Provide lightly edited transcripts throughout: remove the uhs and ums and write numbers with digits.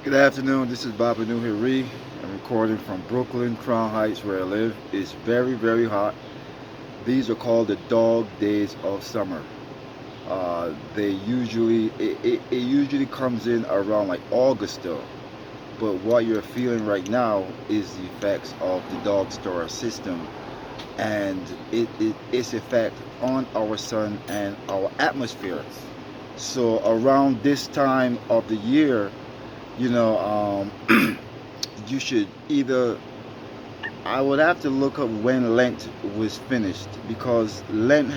Good afternoon. This is Baba Nuhiri. I'm recording from Brooklyn, Crown Heights, where I live. It's very, very hot. These are called the dog days of summer. They usually it usually comes in around like August though. But what you're feeling right now is the effects of the dog star system and its effect on our sun and our atmosphere. So around this time of the year, you know, you should either, I would have to look up when Lent was finished because Lent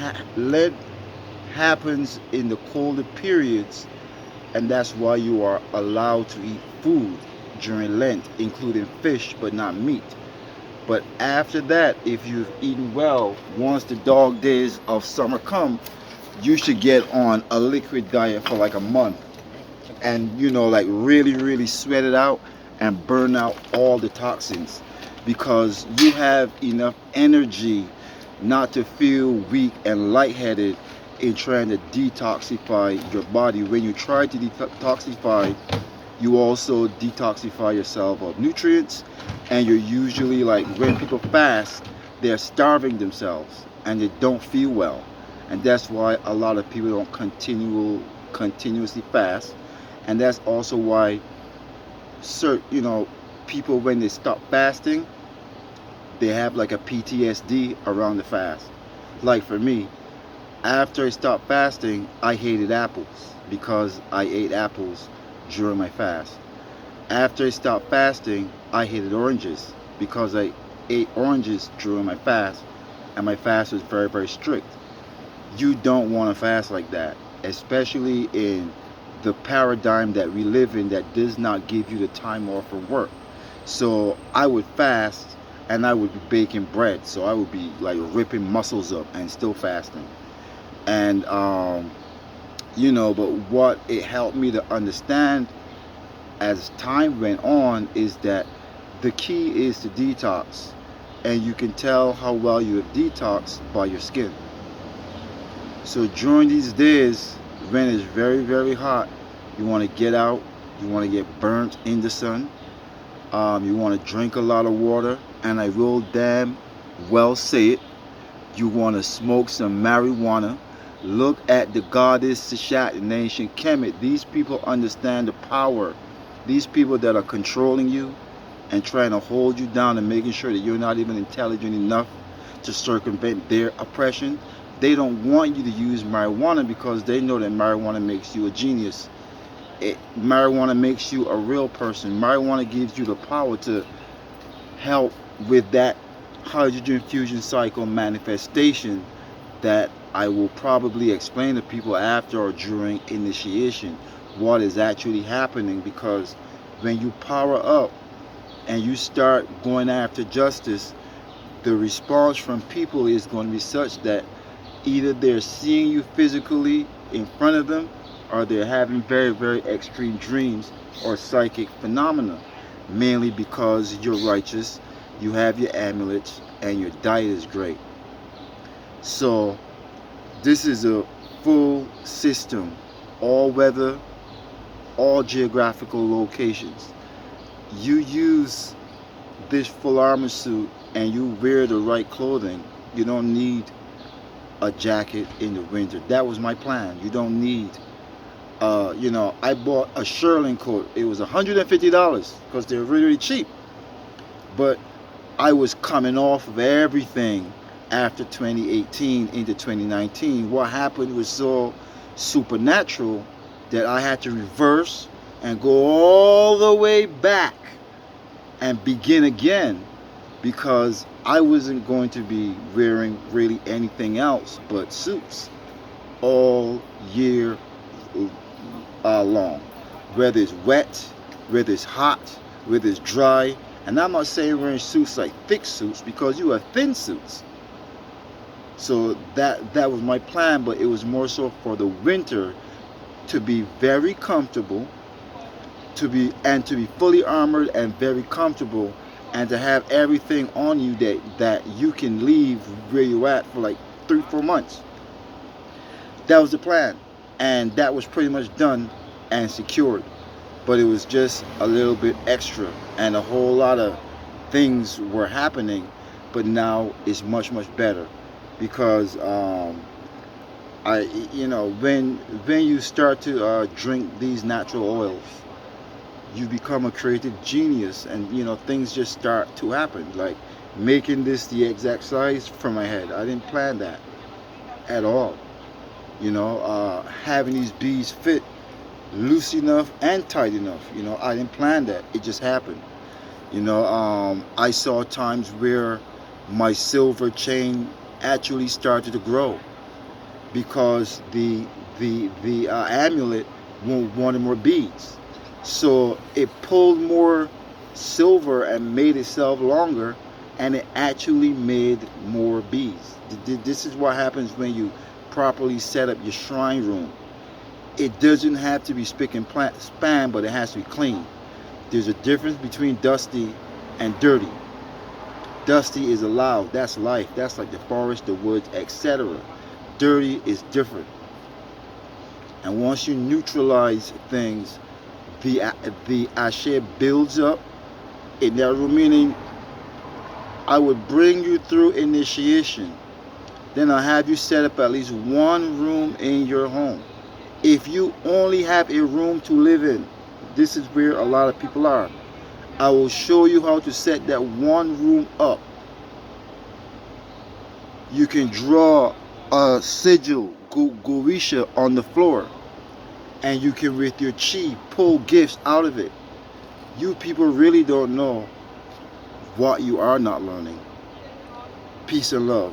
happens in the colder periods, and that's why you are allowed to eat food during Lent, including fish but not meat. But after that, if you've eaten well, once the dog days of summer come, you should get on a liquid diet for like a month and like really really sweat it out and burn out all the toxins because you have enough energy not to feel weak and lightheaded in trying to detoxify your body. When you try to detoxify, you also detoxify yourself of nutrients, and you're usually like, when people fast, they're starving themselves and they don't feel well, and that's why a lot of people don't continuously fast. And that's also why certain people, when they stop fasting, they have like a PTSD around the fast. Like for me, after I stopped fasting, I hated apples because I ate apples during my fast. After I stopped fasting, I hated oranges because I ate oranges during my fast, and my fast was very, very strict. You don't want to fast like that, especially in the paradigm that we live in that does not give you the time off from work. So I would fast and I would be baking bread. So I would be like ripping muscles up and still fasting. And but what it helped me to understand as time went on is that the key is to detox. And you can tell how well you have detoxed by your skin. So during these days, when it's very, very hot, you want to get out, you want to get burnt in the sun, you want to drink a lot of water, and I will damn well say it, you want to smoke some marijuana. Look at the goddess Seshat in ancient Kemet. These people understand the power. These people that are controlling you and trying to hold you down and making sure that you're not even intelligent enough to circumvent their oppression. They don't want you to use marijuana because they know that marijuana makes you a genius. Marijuana makes you a real person. Marijuana gives you the power to help with that hydrogen fusion cycle manifestation that I will probably explain to people after or during initiation what is actually happening. Because when you power up and you start going after justice, the response from people is going to be such that either they're seeing you physically in front of them, or they're having very, very extreme dreams or psychic phenomena, mainly because you're righteous, you have your amulets, and your diet is great. So this is a full system, all weather, all geographical locations. You use this full armor suit and you wear the right clothing, you don't need a jacket in the winter. That was my plan. You don't need I bought a Sherling coat. It was $150 because they're really, really cheap. But I was coming off of everything after 2018 into 2019. What happened was so supernatural that I had to reverse and go all the way back and begin again, because I wasn't going to be wearing really anything else but suits all year long, whether it's wet, whether it's hot, whether it's dry. And I'm not saying wearing suits like thick suits, because you have thin suits. So that was my plan, but it was more so for the winter, to be very comfortable, to be fully armored and very comfortable, and to have everything on you that you can leave where you're at for like 3-4 months. That was the plan, and that was pretty much done and secured. but it was just a little bit extra, and a whole lot of things were happening. But now it's much much better because I when you start to drink these natural oils, you become a creative genius, and things just start to happen, like making this the exact size for my head. I didn't plan that at all. Having these beads fit loose enough and tight enough. I didn't plan that. It just happened. I saw times where my silver chain actually started to grow because the amulet wanted more beads. So it pulled more silver and made itself longer, and it actually made more beads. This is what happens when you properly set up your shrine room. It doesn't have to be spick and span, but it has to be clean. There's a difference between dusty and dirty. Dusty is allowed. That's life. That's like the forest, the woods, etc. Dirty is different. And once you neutralize things, the ashe builds up. In that meaning, I would bring you through initiation. Then I'll have you set up at least one room in your home. If you only have a room to live in, this is where a lot of people are. I will show you how to set that one room up. You can draw a sigil, Gorisha, on the floor, and you can, with your chi, pull gifts out of it. You people really don't know what you are not learning. Peace and love.